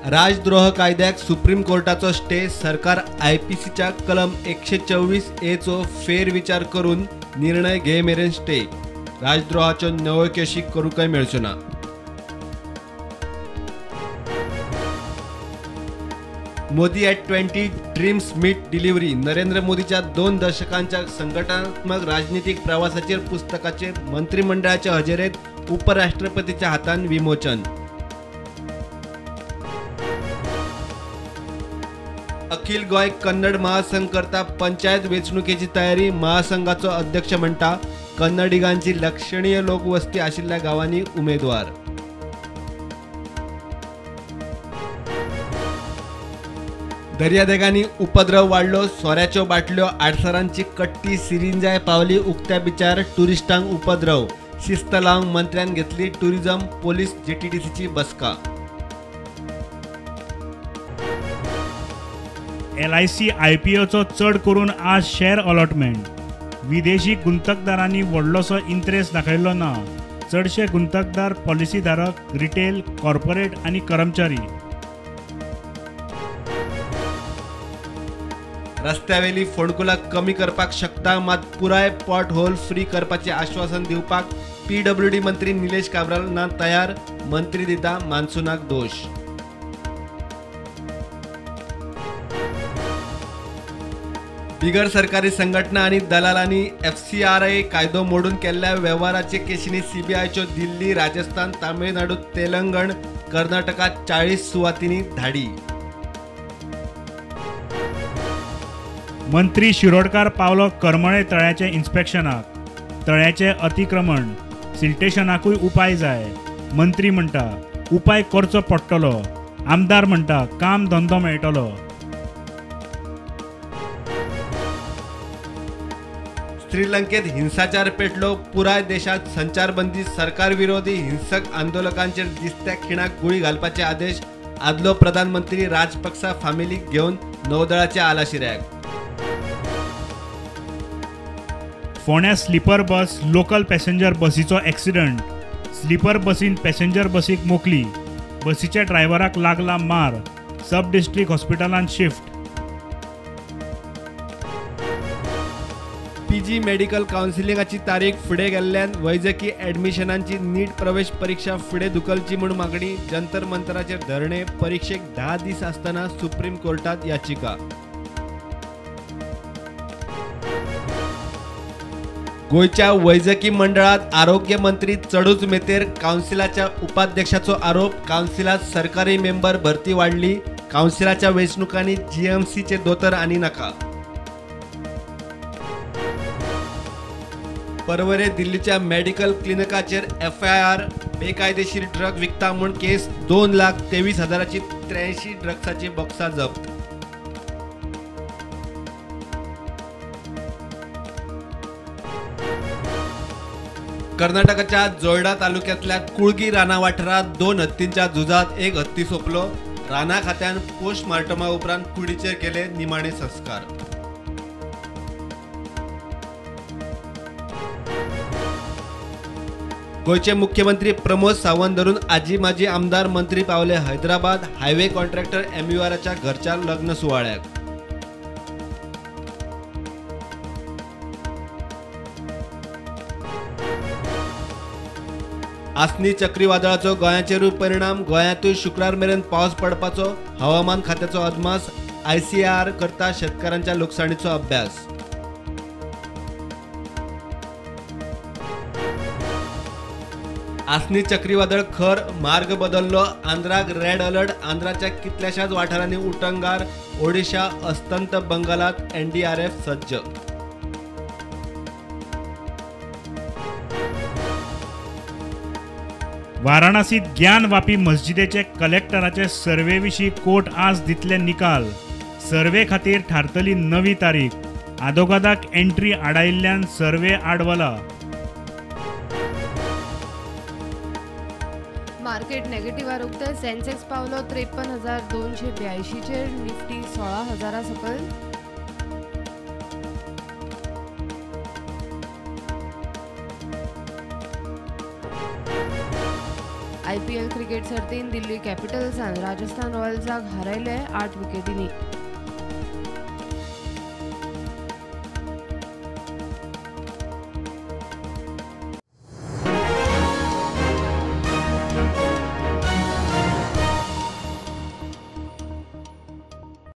राजद्रोह कायद्याक supreme कोर्टाचो stay सरकार IPCच्या कलम 124A चो फेरविचार करून निर्णय घे मेरेन स्टे राजद्रोहाच्यो नव्यो केशी करूंकय मेळच्यो ना। Modi at 20 dreams meet delivery Narendra मोदीच्या 2 दशकांच्या संघटनात्मक राजनीतिक प्रवासाचेर पुस्तकाचे मंत्रिमंडळाच्या हजेरेत उपराष्ट्रपतीच्या हातान विमोचन। अखिल गोय कन्नड महासंघ करता पंचायत वेंचणुकेची तयारी महासंघाचो अध्यक्ष म्हणटा कन्नडिगांची लक्षणीय लोकवस्ती आशिल्ल्या गावांनी उमेदवार। दर्यादेगांनी उपद्रव वाढलो सोऱ्याच्यो बाटल्यो आडसरांची कट्टी सिरिंजाय पावली उक्त्या बिचार टुरिस्टांक उपद्रव शिस्त लावंक मंत्र्यान घेतली टुरिझम पोलीस JTTCची बसका। LIC IPOचो चड करून आज शेअर अलॉटमेंट विदेशी गुंतवणूकदारांनी व्हडलोसो इंट्रेस्ट दाखयल्लो ना। चडशे गुंतवणूकदार पॉलिसीधारक रिटेल कॉर्पोरेट आणि कर्मचारी। रस्त्यावेली फोंडकुलां कमी करपाक शकता मात पुराय पॉट होल फ्री करपाचे आश्वासन दिवपाक PWD मंत्री निलेश काब्राल ना तयार मंत्री दिता मान्सूनाक दोष। बिगर सरकारी संघटना आणि दलालांनी FCRA कायदो मोडून केल्ल्या व्यवहाराचे केशींनी CBIच्यो दिल्ली राजस्थान तामिळनाडू तेलंगण कर्नाटकात 40 सुवातींनी धाडी। मंत्री शिरोडकार पावलो करमळे तळ्याचे इन्स्पेक्शनाक तळ्याचे अतिक्रमण सिल्टेशनाकूय उपाय जाय मंत्री म्हणटा उपाय करचो पडटलो आमदार म्हणटा काम धंदो मेळटलो। श्रीलंकेत हिंसाचार पेटलो पुराय देशात संचारबंदी सरकार विरोधी हिंसक आंदोलकांचेर दिसत्या खिणाक गुळी घालपाचे आदेश आदलो प्रधानमंत्री राजपक्सा फामिलीक घेवन नौदळाच्या आलाशिऱ्याक। फोंड्या स्लीपर बस लोकल पॅसेंजर बसीचो ॲक्सिडंट स्लीपर बसीन पॅसेंजर बसीक मोकली बसीच्या ड्रायव्हराक लागला मार सब डिस्ट्रिक्ट हॉस्पिटलांत शिफ्ट। PG मेडिकल कावन्सिलिंगाची तारीख फुडें गेल्ल्यान वैजकी ॲडमिशनांची नीट प्रवेश परीक्षा फुडें धुकलची म्हूण मागणी जंतर मंतराचेर धरणे परीक्षेक 10 दीस आसतना सुप्रीम कोर्टात याचिका। गोयच्या वैजकी मंडळात आरोग्य मंत्री चडूच मेतेर कावन्सिलाच्या उपाध्यक्षाचो आरोप कावन्सिलात सरकारी मेंबर भरती वाडली कावन्सिलाच्या वेंचणुकांनी GMCचे दोतर आनी नाका। परवरे दिल्लीच्या मेडिकल क्लिनिकाचेर FIR बेकायदेशीर ड्रग विकता म्हूण केस 2,23,000ची 83 ड्रग्साची बॉक्सां जप्त। कर्नाटकाच्या जोयडा तालुक्यातल्या कुळगी राना वाठारात 2 हत्तींच्या झुजात एक हत्ती सोंपलो राना खात्यान पोस्टमार्टमा उपरांत कुडीचेर केले निमाणे संस्कार। गोयचे मुख्यमंत्री प्रमोद सावंत धरून आजी माजी आमदार मंत्री पावले हैदराबाद हायवे कॉन्ट्रॅक्टर MURच्या घरच्या लग्न सुवाळ्याक। आसनी चक्रीवादळाचो गोंयाचेरूय परिणाम गोंयांतूय शुक्रार मेरेन पावस पडपाचो हवामान खात्याचो अदमास ICAR करता शेतकारांच्या लुकसाणीचो अभ्यास। आसनी चक्रीवादळ खर मार्ग बदललो आंध्राक रेड अलर्ट आंध्राच्या कितल्याशाच वाठारांनी उटंगार ओडिशा अस्तंत बंगालात NDRF सज्ज। वाराणसीत ज्ञान वापी मस्जिदेचे कलेक्टराचे सर्वे विशीं कोर्ट आज दितले निकाल सर्वे खातीर थारतली नवी तारीख आदोगादाक एंट्री आडायिल्ल्यान सर्वे आडवला। मार्केट नेगेटिव्ह उक्ते सेन्सेक्स पावलो 53,282 चेर निफ्टी 16,000 सकल। IPL क्रिकेट सर्तीन दिल्ली कॅपिटल्सान राजस्थान रॉयल्साक हारयले 8 विकेटींनी.